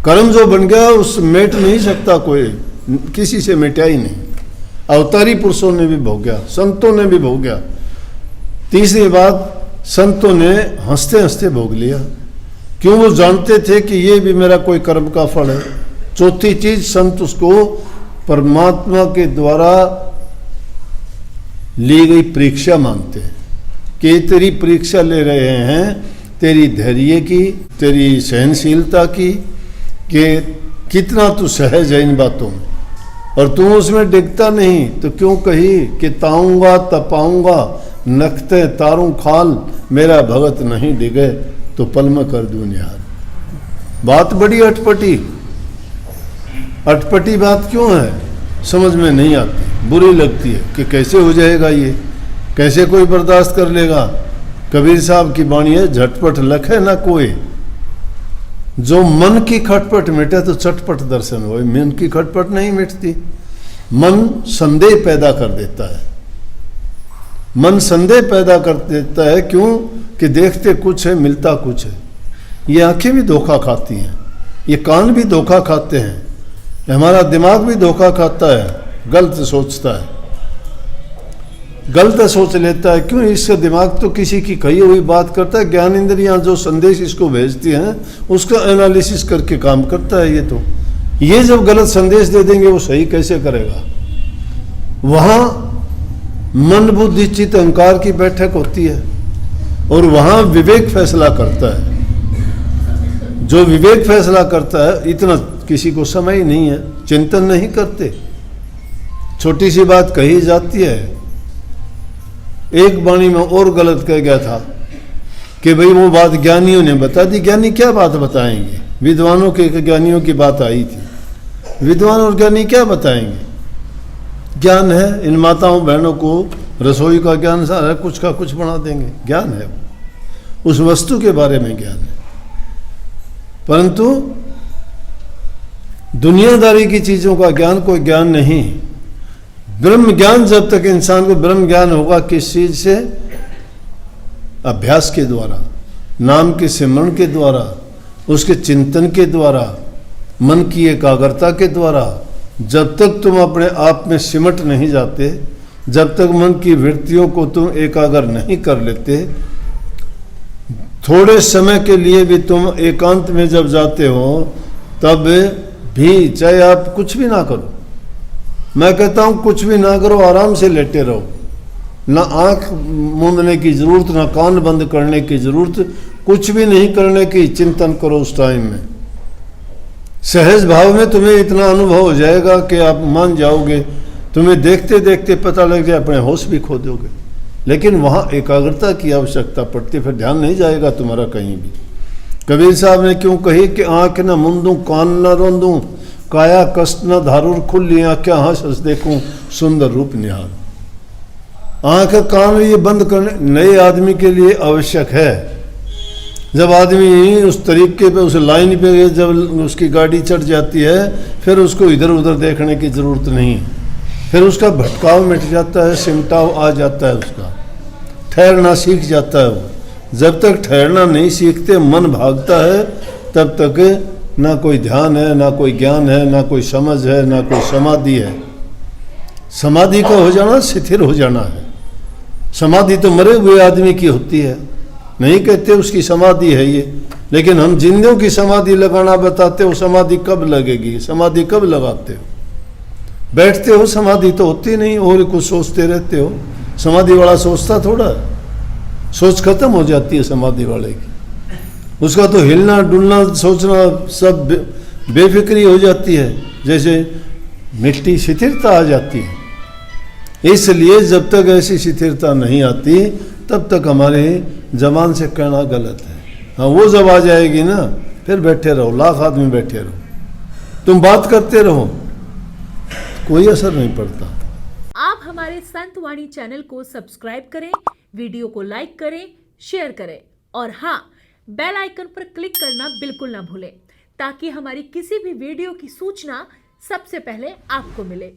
कर्म जो बन गया उस मिट नहीं सकता कोई, किसी से मिटा ही नहीं। अवतारी पुरुषों ने भी भोग्या, संतों ने भी भोग्या। तीसरी बात, संतों ने हंसते हंसते भोग लिया, क्यों? वो जानते थे कि ये भी मेरा कोई कर्म का फल है। चौथी चीज, संत उसको परमात्मा के द्वारा ली गई परीक्षा मानते हैं कि तेरी परीक्षा ले रहे हैं, तेरी धैर्य की, तेरी सहनशीलता की, कि कितना तू सहज है इन बातों में, और तू उसमें डिगता नहीं। तो क्यों कही कि ताऊंगा तपाऊंगा नखते तारूं खाल, मेरा भगत नहीं डिगे तो पल में कर दूं निहार। बात बड़ी अटपटी, अटपटी बात क्यों है? समझ में नहीं आती, बुरी लगती है कि कैसे हो जाएगा ये, कैसे कोई बर्दाश्त कर लेगा। कबीर साहब की वाणी है, झटपट लखे ना कोई, जो मन की खटपट मिटे तो चटपट दर्शन हो। मन की खटपट नहीं मिटती, मन संदेह पैदा कर देता है। मन संदेह पैदा कर देता है, क्यों? कि देखते कुछ है, मिलता कुछ है। ये आंखें भी धोखा खाती हैं, ये कान भी धोखा खाते हैं, हमारा दिमाग भी धोखा खाता है, गलत सोचता है, गलत सोच लेता है। क्यों? इसका दिमाग तो किसी की कही हुई बात करता है, ज्ञान इंद्रियां जो संदेश इसको भेजती हैं उसका एनालिसिस करके काम करता है। ये जब गलत संदेश दे देंगे वो सही कैसे करेगा? वहां मन बुद्धि चित्त अहंकार की बैठक होती है और वहां विवेक फैसला करता है। जो विवेक फैसला करता है, इतना किसी को समय ही नहीं है, चिंतन नहीं करते। छोटी सी बात कही जाती है, एक वाणी में और गलत कह गया था कि भाई वो बात ज्ञानियों ने बता दी। ज्ञानी क्या बात बताएंगे? विद्वानों के ज्ञानियों की बात आई थी, विद्वान और ज्ञानी क्या बताएंगे? ज्ञान है, इन माताओं बहनों को रसोई का ज्ञान सारा है, कुछ का कुछ बना देंगे, ज्ञान है, उस वस्तु के बारे में ज्ञान है। परंतु दुनियादारी की चीजों का ज्ञान कोई ज्ञान नहीं। ब्रह्म ज्ञान जब तक इंसान को ब्रह्म ज्ञान होगा, किस चीज से? अभ्यास के द्वारा, नाम के सिमरण के द्वारा, उसके चिंतन के द्वारा, मन की एकाग्रता के द्वारा। जब तक तुम अपने आप में सिमट नहीं जाते, जब तक मन की वृत्तियों को तुम एकाग्र नहीं कर लेते, थोड़े समय के लिए भी तुम एकांत में जब जाते हो, तब भी चाहे आप कुछ भी ना करो, मैं कहता हूं कुछ भी ना करो, आराम से लेटे रहो, ना आंख मूंदने की जरूरत, ना कान बंद करने की जरूरत, कुछ भी नहीं करने की, चिंतन करो उस टाइम में। सहज भाव में तुम्हें इतना अनुभव हो जाएगा कि आप मान जाओगे, तुम्हें देखते देखते पता लग जाए, अपने होश भी खो दोगे। लेकिन वहां एकाग्रता की आवश्यकता पड़ती, फिर ध्यान नहीं जाएगा तुम्हारा कहीं भी। कबीर साहब ने क्यों कही कि आंख न मुंदूं कान न रोंदूं, काया कष्ट न धारुर खुली आंखें हंस हंस देखूं सुंदर रूप निहार। आंख कान ये बंद करने नए आदमी के लिए आवश्यक है। जब आदमी उस तरीके पे, उस लाइन पे जब उसकी गाड़ी चढ़ जाती है, फिर उसको इधर उधर देखने की जरूरत नहीं, फिर उसका भटकाव मिट जाता है, सिमटाव आ जाता है, उसका ठहरना सीख जाता है वो। जब तक ठहरना नहीं सीखते, मन भागता है, तब तक ना कोई ध्यान है, ना कोई ज्ञान है, ना कोई समझ है, ना कोई समाधि है। समाधि का हो जाना शिथिल हो जाना है। समाधि तो मरे हुए आदमी की होती है, नहीं कहते उसकी समाधि है ये, लेकिन हम जिंदों की समाधि लगाना बताते हो। समाधि कब लगेगी? समाधि कब लगाते हो? बैठते हो, समाधि तो होती नहीं, और कुछ सोचते रहते हो। समाधि वाला सोचता थोड़ा, सोच खत्म हो जाती है समाधि वाले की। उसका तो हिलना डुलना सोचना सब बेफिक्री हो जाती है, जैसे मिट्टी शिथिलता आ जाती है। इसलिए जब तक ऐसी शिथिलता नहीं आती, तब तक हमारे जबान से कहना गलत है। हाँ, वो जब आ जाएगी ना, फिर बैठे रहो, लाख आदमी बैठे रहो, तुम बात करते रहो, कोई असर नहीं पड़ता। आप हमारे संत वाणी चैनल को सब्सक्राइब करें, वीडियो को लाइक करें, शेयर करें और हाँ, बेल आइकन पर क्लिक करना बिल्कुल ना भूलें, ताकि हमारी किसी भी वीडियो की सूचना सबसे पहले आपको मिले।